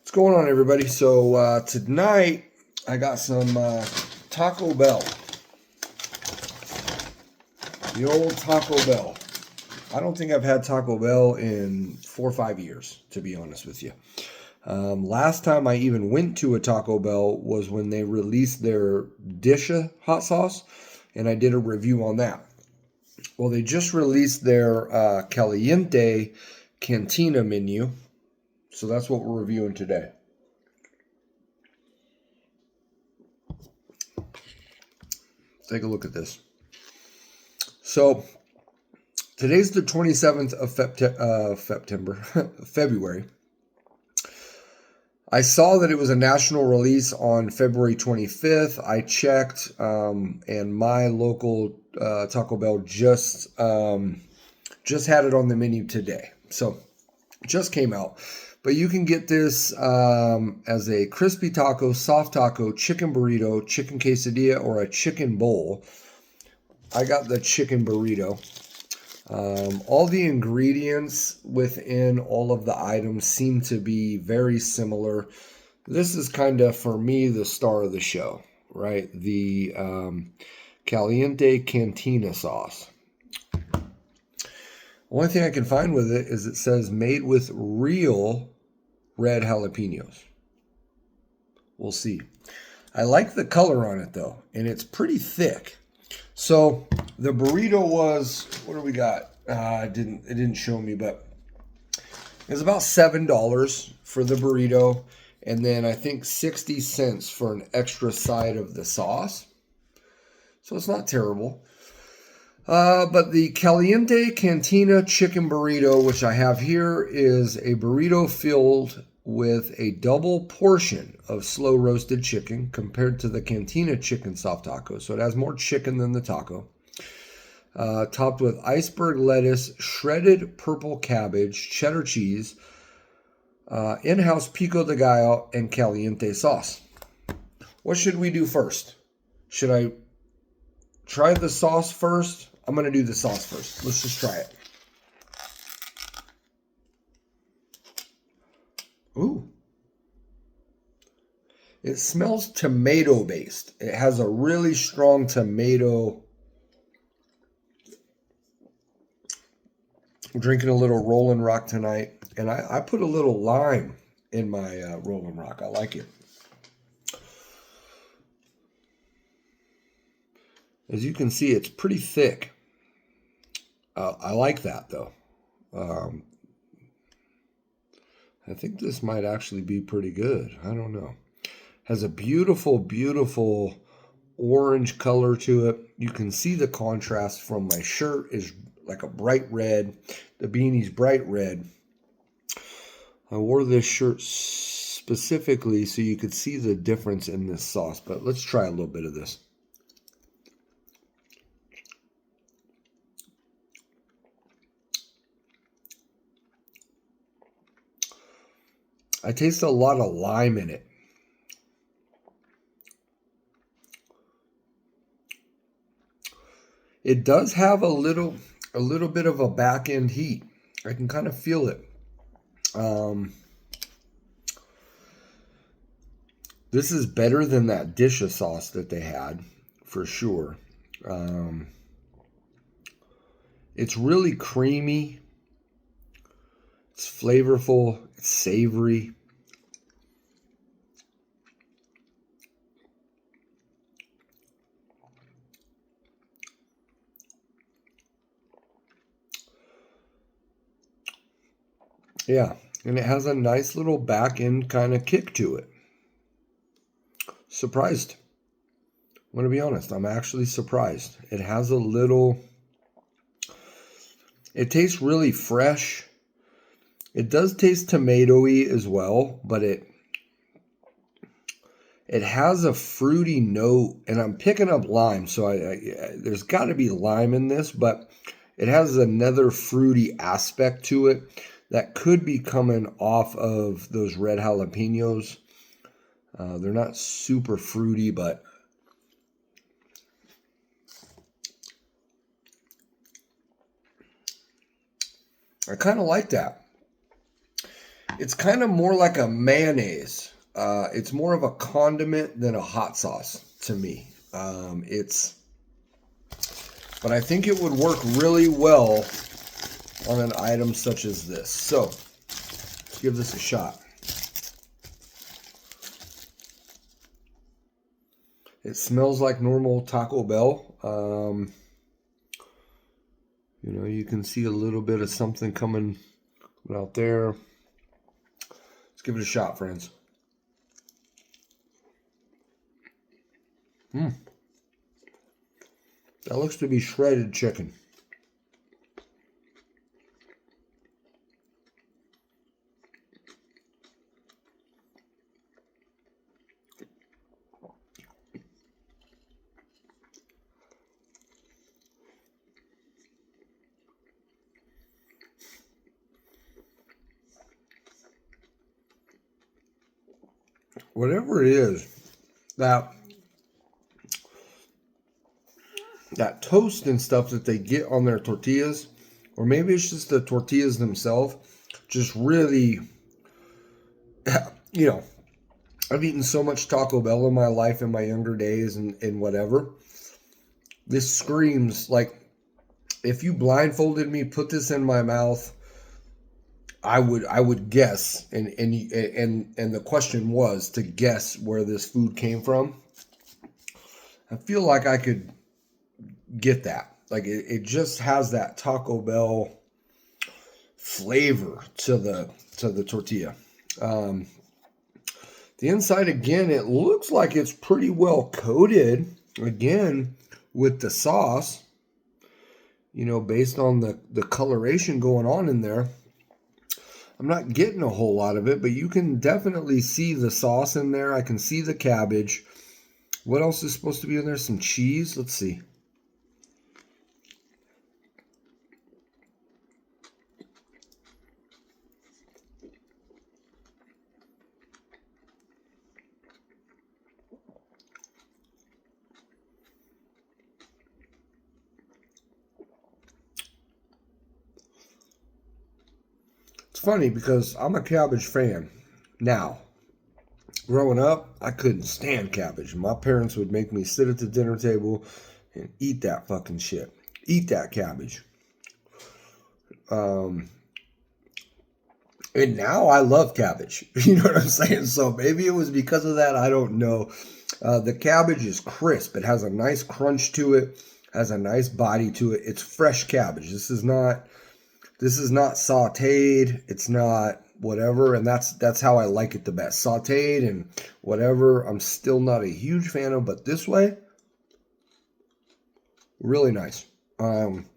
What's going on, everybody? So tonight I got some Taco Bell. The old Taco Bell. I don't think I've had Taco Bell in 4 or 5 years, to be honest with you. Last time I even went to a Taco Bell was when they released their Disha hot sauce, and I did a review on that. Well, they just released their Caliente Cantina menu, so that's what we're reviewing today. Take a look at this. So today's the 27th of February. I saw that it was a national release on February 25th. I checked, and my local Taco Bell just had it on the menu today. So it just came out. But you can get this as a crispy taco, soft taco, chicken burrito, chicken quesadilla, or a chicken bowl. I got the chicken burrito. All the ingredients within all of the items seem to be very similar. This is kind of, for me, the star of the show, right? The Caliente Cantina sauce. Only thing I can find with it is it says made with real red jalapenos. We'll see. I like the color on it though, and it's pretty thick. So the burrito was, what do we got? It didn't show me, but it was about $7 for the burrito, and then I think 60 cents for an extra side of the sauce. So it's not terrible. But the Caliente Cantina chicken burrito, which I have here, is a burrito filled with a double portion of slow roasted chicken compared to the Cantina chicken soft taco. So it has more chicken than the taco. Topped with iceberg lettuce, shredded purple cabbage, cheddar cheese, in-house pico de gallo, and Caliente sauce. What should we do first? Should I try the sauce first? I'm going to do the sauce first. Let's just try it. Ooh. It smells tomato based. It has a really strong tomato. I'm drinking a little Rollin' Rock tonight, and I put a little lime in my Rollin' Rock. I like it. As you can see, it's pretty thick. I like that though. I think this might actually be pretty good. I don't know. Has a beautiful, beautiful orange color to it. You can see the contrast from my shirt is like a bright red. The beanie's bright red. I wore this shirt specifically so you could see the difference in this sauce. But let's try a little bit of this. I taste a lot of lime in it. It does have a little bit of a back end heat. I can kind of feel it. This is better than that Disha sauce that they had, for sure. It's really creamy. It's flavorful. It's savory. Yeah, and it has a nice little back end kind of kick to it. Surprised. I'm going to be honest. I'm actually surprised. It has a little... It tastes really fresh. It does taste tomatoey as well, but it has a fruity note, and I'm picking up lime, so there's got to be lime in this, but it has another fruity aspect to it that could be coming off of those red jalapenos. They're not super fruity, but I kind of like that. It's kind of more like a mayonnaise. It's more of a condiment than a hot sauce to me. But I think it would work really well on an item such as this. So let's give this a shot. It smells like normal Taco Bell. You know, you can see a little bit of something coming out there. Let's give it a shot, friends. That looks to be shredded chicken. Whatever it is, that toast and stuff that they get on their tortillas, or maybe it's just the tortillas themselves, just really, you know, I've eaten so much Taco Bell in my life in my younger days and whatever. This screams like, if you blindfolded me, put this in my mouth, I would guess, and the question was to guess where this food came from. I feel like I could get that. Like it just has that Taco Bell flavor to the tortilla. The inside, again, it looks like it's pretty well coated, again, with the sauce, you know, based on the coloration going on in there. I'm not getting a whole lot of it, but you can definitely see the sauce in there. I can see the cabbage. What else is supposed to be in there? Some cheese. Let's see. It's funny because I'm a cabbage fan now. Growing up, I couldn't stand cabbage. My parents would make me sit at the dinner table and eat that fucking shit. Eat that cabbage. And now I love cabbage. You know what I'm saying? So maybe it was because of that. I don't know. The cabbage is crisp. It has a nice crunch to it. Has a nice body to it. It's fresh cabbage. This is not sauteed. It's not whatever, and that's how I like it the best. Sauteed and whatever, I'm still not a huge fan of, but this way, really nice. I'm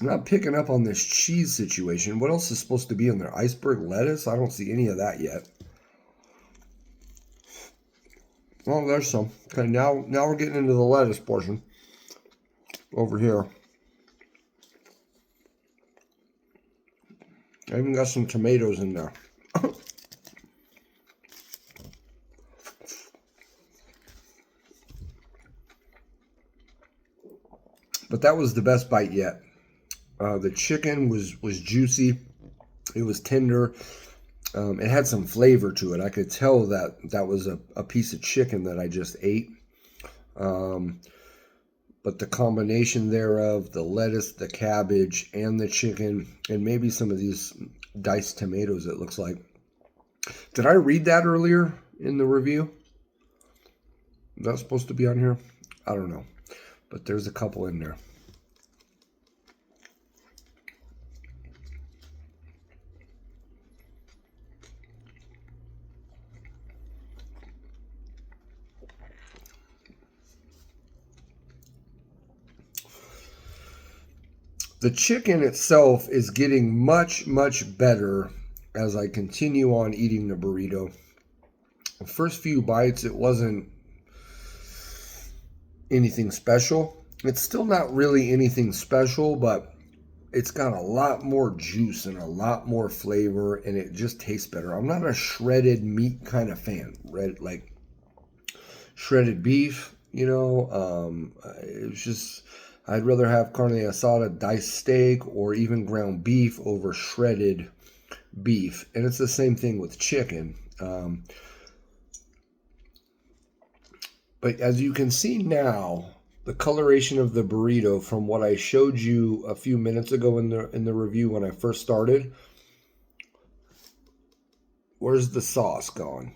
not picking up on this cheese situation. What else is supposed to be in there? Iceberg lettuce? I don't see any of that yet. Oh, there's some. Okay, now we're getting into the lettuce portion over here. I even got some tomatoes in there. But that was the best bite yet. The chicken was juicy. It was tender. It had some flavor to it. I could tell that was a piece of chicken that I just ate. But the combination thereof, the lettuce, the cabbage, and the chicken, and maybe some of these diced tomatoes, it looks like. Did I read that earlier in the review? Is that supposed to be on here? I don't know. But there's a couple in there. The chicken itself is getting much, much better as I continue on eating the burrito. The first few bites, it wasn't anything special. It's still not really anything special, but it's got a lot more juice and a lot more flavor, and it just tastes better. I'm not a shredded meat kind of fan. Like shredded beef, you know, it's just... I'd rather have carne asada, diced steak, or even ground beef over shredded beef, and it's the same thing with chicken. But as you can see now, the coloration of the burrito from what I showed you a few minutes ago in the review when I first started. Where's the sauce gone?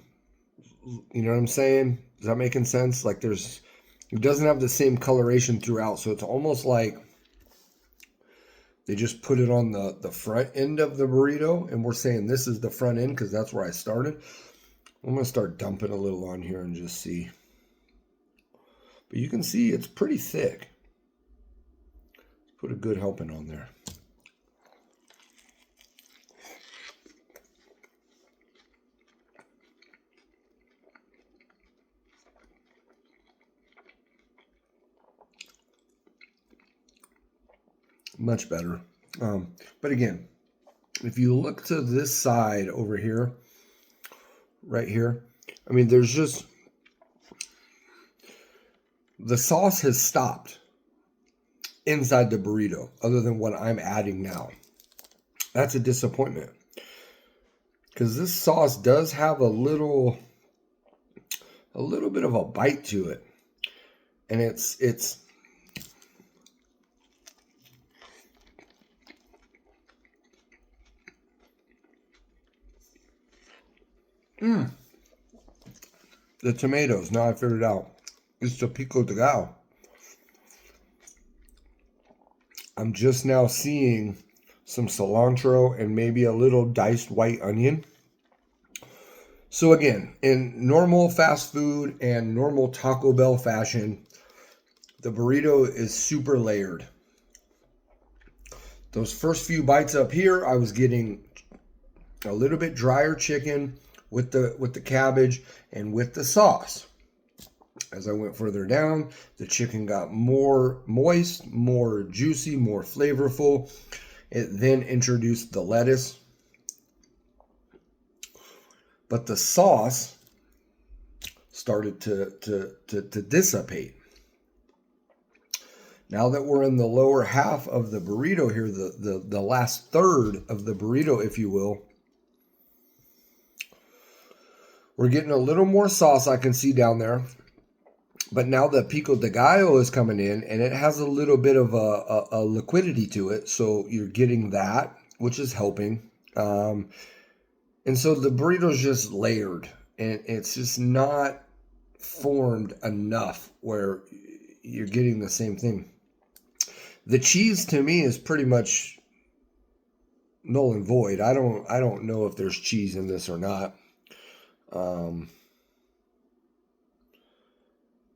You know what I'm saying? Is that making sense? Like it doesn't have the same coloration throughout, so it's almost like they just put it on the front end of the burrito, and we're saying this is the front end because that's where I started. I'm going to start dumping a little on here and just see. But you can see it's pretty thick. Put a good helping on there. Much better. But again, if you look to this side over here, right here, I mean, there's just, the sauce has stopped inside the burrito other than what I'm adding now. That's a disappointment because this sauce does have a little bit of a bite to it, and it's the tomatoes. Now I figured it out. It's the pico de gallo. I'm just now seeing some cilantro and maybe a little diced white onion. So again, in normal fast food and normal Taco Bell fashion, the burrito is super layered. Those first few bites up here, I was getting a little bit drier chicken with the cabbage and with the sauce. As I went further down, the chicken got more moist, more juicy, more flavorful. It then introduced the lettuce. But the sauce started to dissipate. Now that we're in the lower half of the burrito here, the last third of the burrito, if you will, we're getting a little more sauce I can see down there. But now the pico de gallo is coming in, and it has a little bit of a liquidity to it. So you're getting that, which is helping. And so the burrito's just layered, and it's just not formed enough where you're getting the same thing. The cheese to me is pretty much null and void. I don't know if there's cheese in this or not.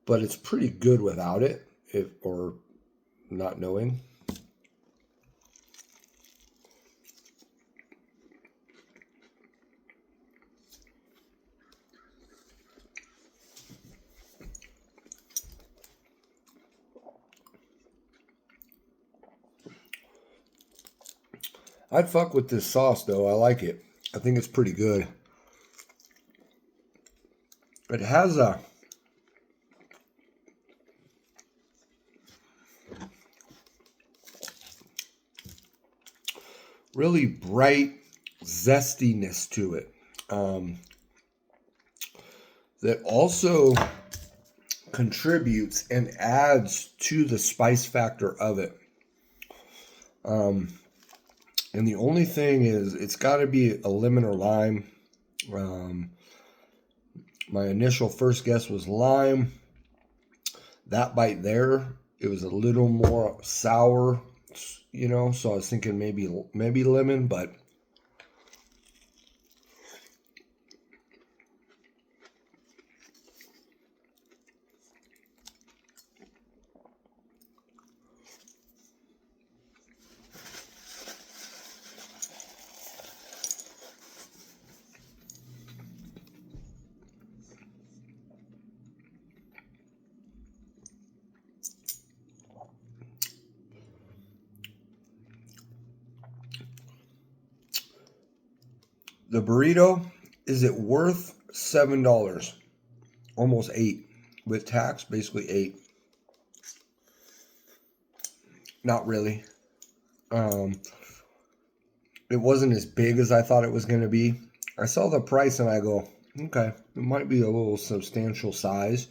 But it's pretty good without it, or not knowing. I'd fuck with this sauce though. I like it. I think it's pretty good. It has a really bright zestiness to it that also contributes and adds to the spice factor of it. And the only thing is, it's got to be a lemon or lime. My initial first guess was lime. That bite there, it was a little more sour, you know, so I was thinking maybe lemon, but the burrito, is it worth $7? Almost $8 with tax, basically $8. Not really. it wasn't as big as I thought it was going to be. I saw the price and I go, okay, it might be a little substantial size.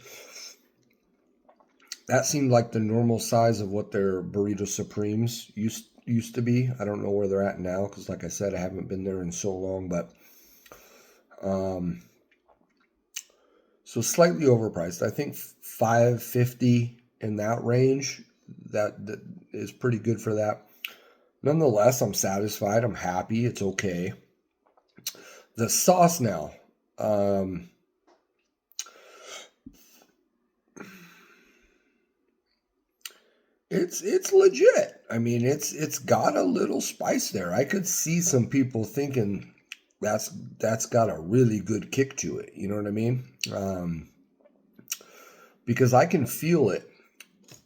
That seemed like the normal size of what their Burrito Supremes used to be. I don't know where they're at now because, like I said, I haven't been there in so long. But so slightly overpriced. I think $5.50 in that range. That is pretty good for that. Nonetheless, I'm satisfied. I'm happy. It's okay. The sauce now. It's legit. I mean, it's got a little spice there. I could see some people thinking that's got a really good kick to it. You know what I mean? Because I can feel it.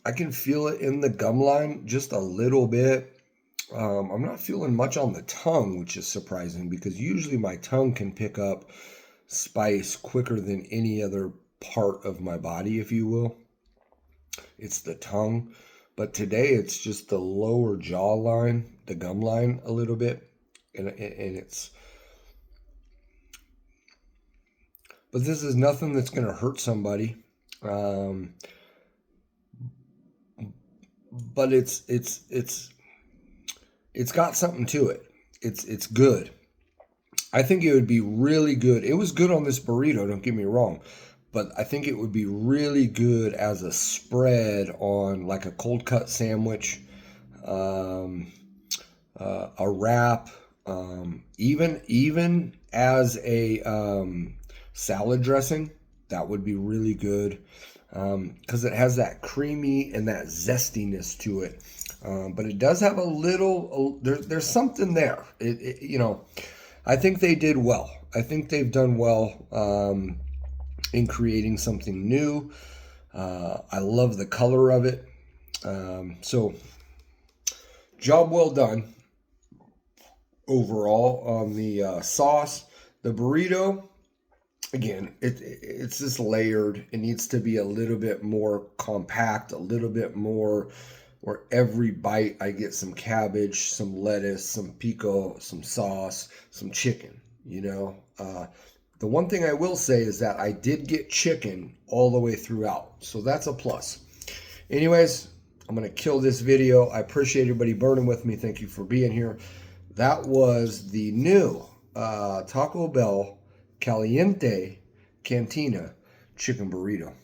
I can feel it in the gum line just a little bit. I'm not feeling much on the tongue, which is surprising because usually my tongue can pick up spice quicker than any other part of my body, if you will. It's the tongue. But today it's just the lower jaw line, the gum line a little bit. And it's... But this is nothing that's going to hurt somebody. But it's got something to it. It's good. I think it would be really good. It was good on this burrito, don't get me wrong. But I think it would be really good as a spread on like a cold cut sandwich, a wrap, even as a salad dressing. That would be really good because it has that creamy and that zestiness to it. But it does have a little. There's something there. I think they did well. I think they've done well in creating something new. I love the color of it. So, job well done overall on the sauce. The burrito, again, it's just layered. It needs to be a little bit more compact, a little bit more where every bite I get some cabbage, some lettuce, some pico, some sauce, some chicken, The one thing I will say is that I did get chicken all the way throughout. So that's a plus. Anyways, I'm going to kill this video. I appreciate everybody burning with me. Thank you for being here. That was the new Taco Bell Caliente Cantina chicken burrito.